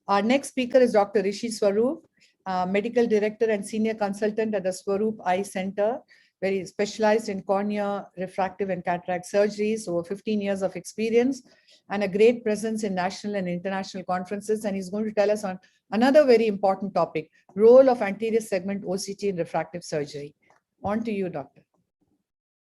Our next speaker is Dr. Rishi Swaroop, Medical Director and Senior Consultant at the Swaroop Eye Center, where he specialized in cornea, refractive and cataract surgeries, over 15 years of experience, and a great presence in national and international conferences. And he's going to tell us on another very important topic, role of anterior segment OCT in refractive surgery. On to you, Doctor.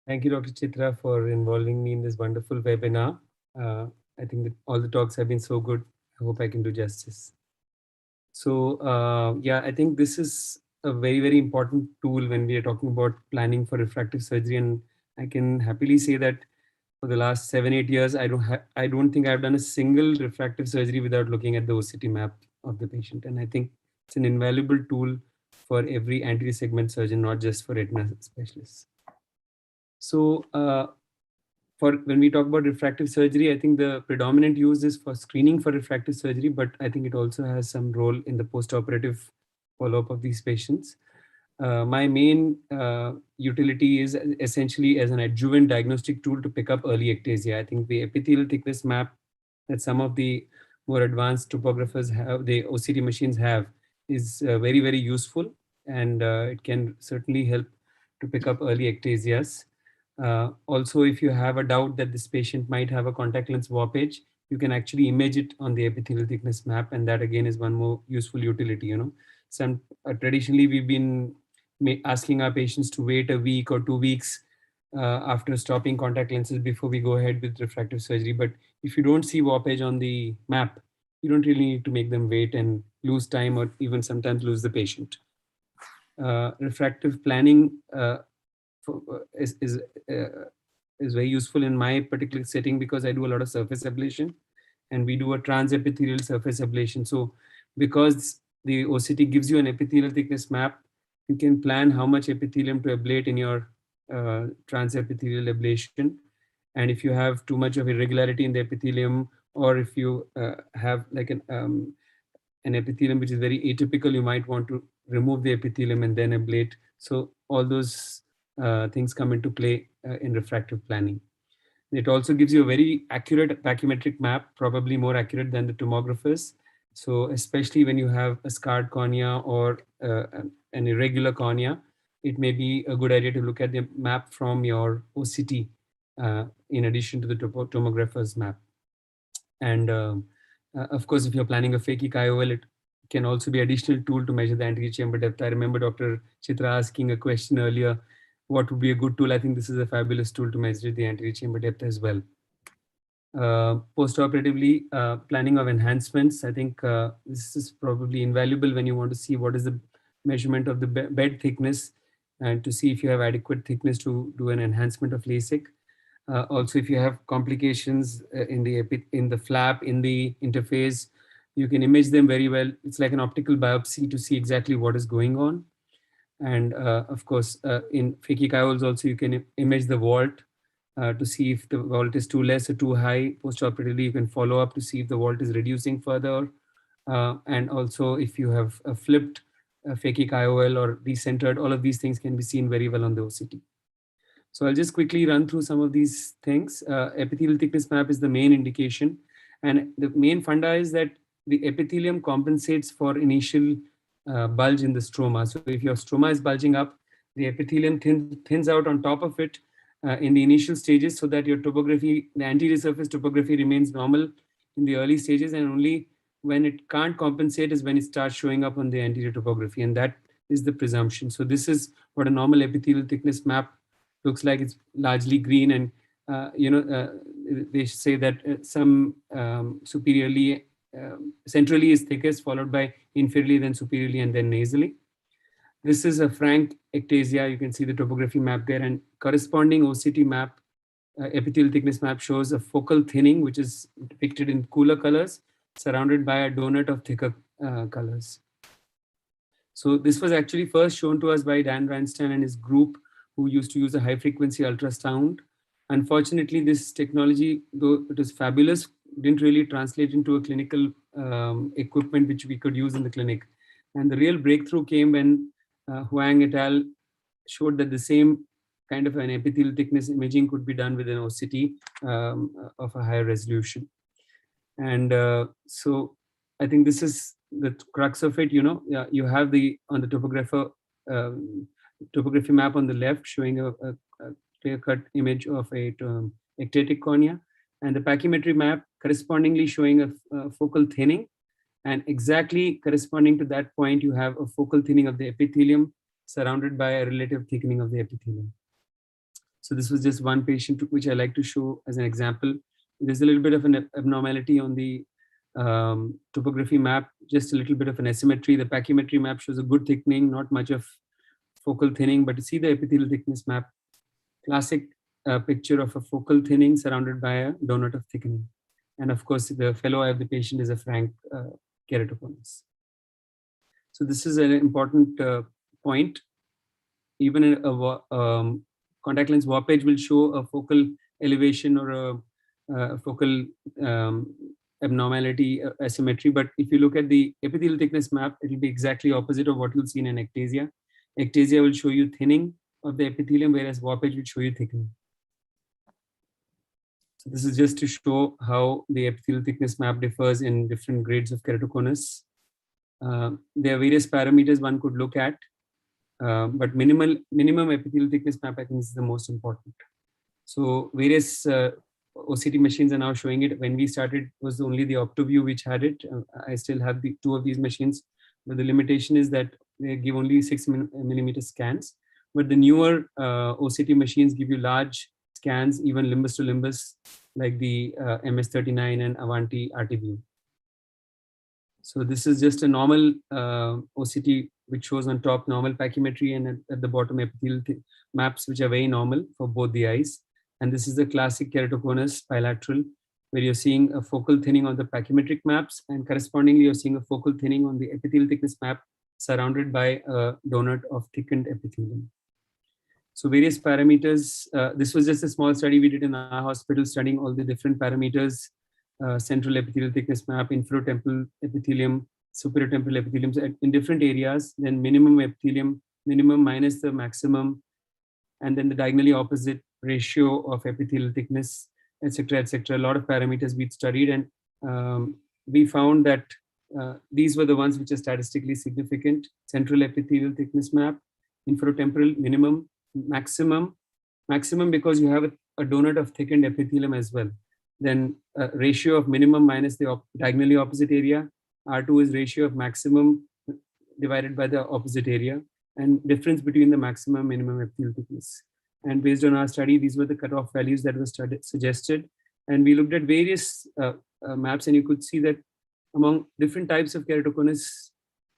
Thank you, Dr. Chitra, for involving me in this wonderful webinar. I think that all the talks have been so good. I hope I can do justice. So yeah, I think this is a very, very important tool when we are talking about planning for refractive surgery. And I can happily say that for the last 7-8 years, I don't think I've done a single refractive surgery without looking at the OCT map of the patient. And I think it's an invaluable tool for every anterior segment surgeon, not just for retina specialists. So for when we talk about refractive surgery, I think the predominant use is for screening for refractive surgery, but I think it also has some role in the post-operative follow-up of these patients. My main utility is essentially as an adjuvant diagnostic tool to pick up early ectasia. I think the epithelial thickness map that some of the more advanced topographers have, the OCT machines have, is very, very useful, and it can certainly help to pick up early ectasias. Also, if you have a doubt that this patient might have a contact lens warpage, you can actually image it on the epithelial thickness map, and that again is one more useful utility. Traditionally we've been asking our patients to wait a week or 2 weeks after stopping contact lenses before we go ahead with refractive surgery. But if you don't see warpage on the map, you don't really need to make them wait and lose time, or even sometimes lose the patient. Refractive planning is very useful in my particular setting because I do a lot of surface ablation, and we do a transepithelial surface ablation. So because the OCT gives you an epithelial thickness map, you can plan how much epithelium to ablate in your transepithelial ablation. And if you have too much of irregularity in the epithelium, or if you have like an epithelium which is very atypical, you might want to remove the epithelium and then ablate. So all those things come into play in refractive planning. It also gives you a very accurate pachymetric map, probably more accurate than the tomographers. So especially when you have a scarred cornea or an irregular cornea, it may be a good idea to look at the map from your OCT in addition to the tomographer's map. And of course, if you're planning a phakic IOL, it can also be an additional tool to measure the anterior chamber depth. I remember Dr. Chitra asking a question earlier, what would be a good tool? I think this is a fabulous tool to measure the anterior chamber depth as well. Post-operatively, planning of enhancements. I think this is probably invaluable when you want to see what is the measurement of the bed thickness, and to see if you have adequate thickness to do an enhancement of LASIK. Also, if you have complications in the flap, in the interface, you can image them very well. It's like an optical biopsy to see exactly what is going on. And of course, in phakic IOLs also, you can image the vault to see if the vault is too less or too high. Post-operatively, you can follow up to see if the vault is reducing further. And also, if you have a flipped phakic IOL or recentered, all of these things can be seen very well on the OCT. So I'll just quickly run through some of these things. Epithelial thickness map is the main indication. And the main funda is that the epithelium compensates for initial bulge in the stroma. So if your stroma is bulging up, the epithelium thins out on top of it in the initial stages, so that your topography, the anterior surface topography, remains normal in the early stages, and only when it can't compensate is when it starts showing up on the anterior topography, and that is the presumption. So this is what a normal epithelial thickness map looks like. It's largely green, and they say that some superiorly, centrally is thickest, followed by inferiorly, then superiorly, and then nasally. This is a frank ectasia. You can see the topography map there, and corresponding OCT map, epithelial thickness map, shows a focal thinning, which is depicted in cooler colors, surrounded by a donut of thicker colors. So this was actually first shown to us by Dan Reinstein and his group, who used to use a high frequency ultrasound. Unfortunately, this technology, though it was fabulous, didn't really translate into a clinical equipment which we could use in the clinic. And the real breakthrough came when Huang et al. Showed that the same kind of an epithelial thickness imaging could be done with an OCT of a higher resolution. And so I think this is the crux of it. You have on the topography map on the left showing a clear-cut image of a ectatic cornea, and the pachymetry map correspondingly showing a focal thinning, and exactly corresponding to that point, you have a focal thinning of the epithelium surrounded by a relative thickening of the epithelium. So this was just one patient which I like to show as an example. There's a little bit of an abnormality on the topography map, just a little bit of an asymmetry. The pachymetry map shows a good thickening, not much of focal thinning, but to see the epithelial thickness map, classic picture of a focal thinning surrounded by a donut of thickening. And of course, the fellow eye of the patient is a frank keratoconus. So this is an important point. Even a contact lens warpage will show a focal elevation or a focal abnormality, asymmetry. But if you look at the epithelial thickness map, it will be exactly opposite of what you'll see in an ectasia. Ectasia will show you thinning of the epithelium, whereas warpage will show you thickening. So this is just to show how the epithelial thickness map differs in different grades of keratoconus. There are various parameters one could look at, but minimum epithelial thickness map, I think, is the most important. So various OCT machines are now showing it. When we started, it was only the OptoView which had it. I still have the two of these machines, but the limitation is that they give only 6 millimeter scans. But the newer OCT machines give you large scans, even limbus to limbus, like the MS39 and Avanti RTView. So this is just a normal OCT which shows on top normal pachymetry and at the bottom epithelial maps, which are very normal for both the eyes. And this is the classic keratoconus bilateral, where you're seeing a focal thinning on the pachymetric maps, and correspondingly you're seeing a focal thinning on the epithelial thickness map surrounded by a donut of thickened epithelium. So various parameters. This was just a small study we did in our hospital, studying all the different parameters: central epithelial thickness map, inferotemporal epithelium, superior temporal epithelium in different areas, then minimum epithelium, minimum minus the maximum, and then the diagonally opposite ratio of epithelial thickness, etc., etc. A lot of parameters we studied, and we found that these were the ones which are statistically significant: central epithelial thickness map, inferotemporal minimum, maximum because you have a donut of thickened epithelium as well. Then ratio of minimum minus the diagonally opposite area. R2 is ratio of maximum divided by the opposite area, and difference between the maximum and minimum epithelial thickness. And based on our study, these were the cutoff values that were suggested. And we looked at various maps, and you could see that among different types of keratoconus,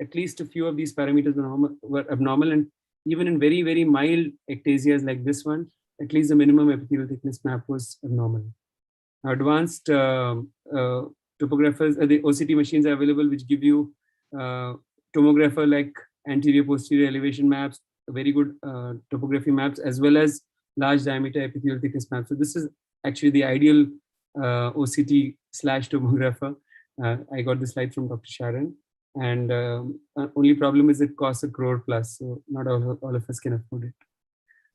at least a few of these parameters were abnormal. And even in very, very mild ectasias like this one, at least the minimum epithelial thickness map was abnormal. Now, advanced topographers, the OCT machines are available, which give you tomographer like anterior posterior elevation maps, very good topography maps, as well as large diameter epithelial thickness maps. So this is actually the ideal OCT / tomographer. I got the slide from Dr. Sharon, and only problem is it costs $1 crore plus, so not all of us can afford it.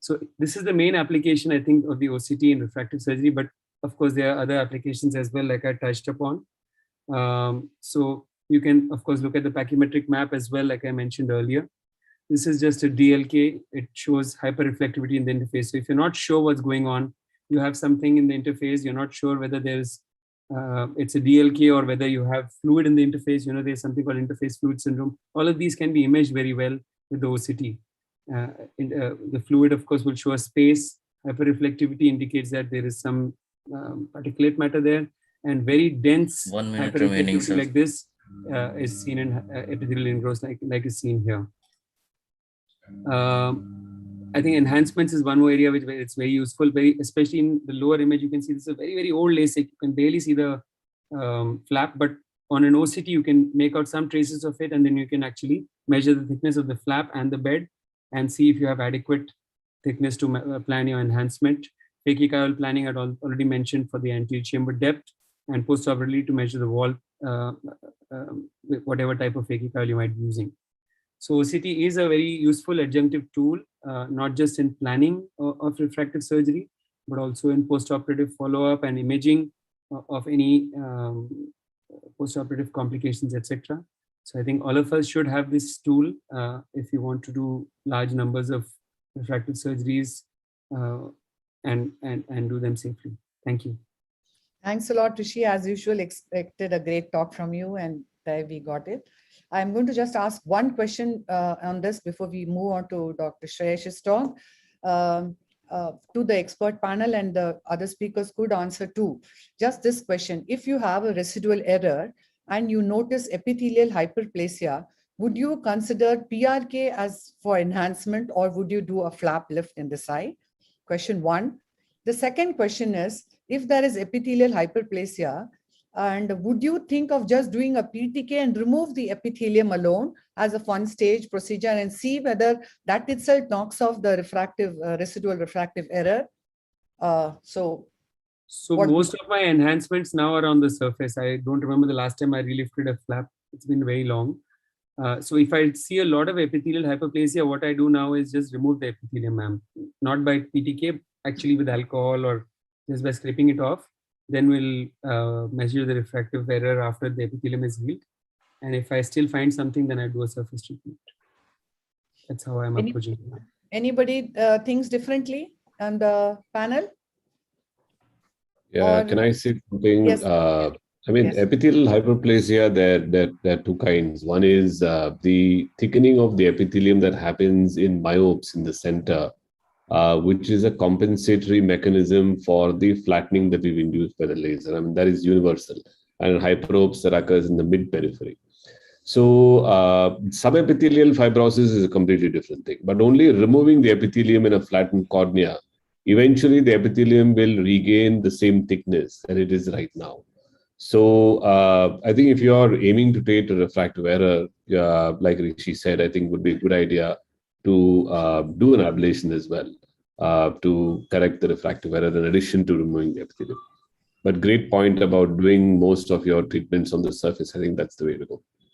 So this is the main application, I think, of the OCT in refractive surgery, but of course there are other applications as well, like I touched upon. So you can, of course, look at the pachymetric map as well, like I mentioned earlier. This is just a DLK. It shows hyperreflectivity in the interface. So if you're not sure what's going on, you have something in the interface, you're not sure whether there's it's a DLK or whether you have fluid in the interface. There's something called interface fluid syndrome. All of these can be imaged very well with the OCT. The fluid, of course, will show a space. Hyperreflectivity indicates that there is some particulate matter there, and very dense 1 minute remaining, sir. like this is seen in epithelial ingrowth, like is seen here. I think enhancements is one more area where it's very useful, especially in the lower image. You can see this is a very, very old LASIK. You can barely see the flap, but on an OCT, you can make out some traces of it, and then you can actually measure the thickness of the flap and the bed and see if you have adequate thickness to plan your enhancement. Phakic planning I had already mentioned for the anterior chamber depth, and postoperatively to measure the wall, whatever type of phakic you might be using. So OCT is a very useful adjunctive tool, not just in planning of refractive surgery, but also in postoperative follow-up and imaging of any postoperative complications, etc. So I think all of us should have this tool if you want to do large numbers of refractive surgeries and do them safely. Thank you. Thanks a lot, Rishi. As usual, expected a great talk from you, and there we got it. I'm going to just ask one question on this before we move on to Dr. Shreyash's talk. To the expert panel, and the other speakers could answer too. Just this question: if you have a residual error and you notice epithelial hyperplasia, would you consider PRK as for enhancement, or would you do a flap lift in this eye? Question one. The second question is, if there is epithelial hyperplasia, and would you think of just doing a PTK and remove the epithelium alone as a one-stage procedure and see whether that itself knocks off the refractive residual refractive error? So most of my enhancements now are on the surface. I don't remember the last time I relifted a flap. It's been very long. So if I see a lot of epithelial hyperplasia, what I do now is just remove the epithelium, not by PTK, actually with alcohol or just by scraping it off. Then we'll measure the refractive error after the epithelium is healed. And if I still find something, then I do a surface treatment. That's how I'm approaching it. Anybody thinks differently on the panel? Yeah, can I say something? Yes. I mean, yes. Epithelial hyperplasia, there are two kinds. One is the thickening of the epithelium that happens in myopes in the center, which is a compensatory mechanism for the flattening that we've induced by the laser. I mean, that is universal. And hyperopes that occurs in the mid-periphery. So subepithelial fibrosis is a completely different thing, but only removing the epithelium in a flattened cornea, eventually the epithelium will regain the same thickness that it is right now. So I think if you're aiming to treat a refractive error, like Rishi said, I think would be a good idea to do an ablation as well to correct the refractive error in addition to removing the epithelium. But great point about doing most of your treatments on the surface. I think that's the way to go.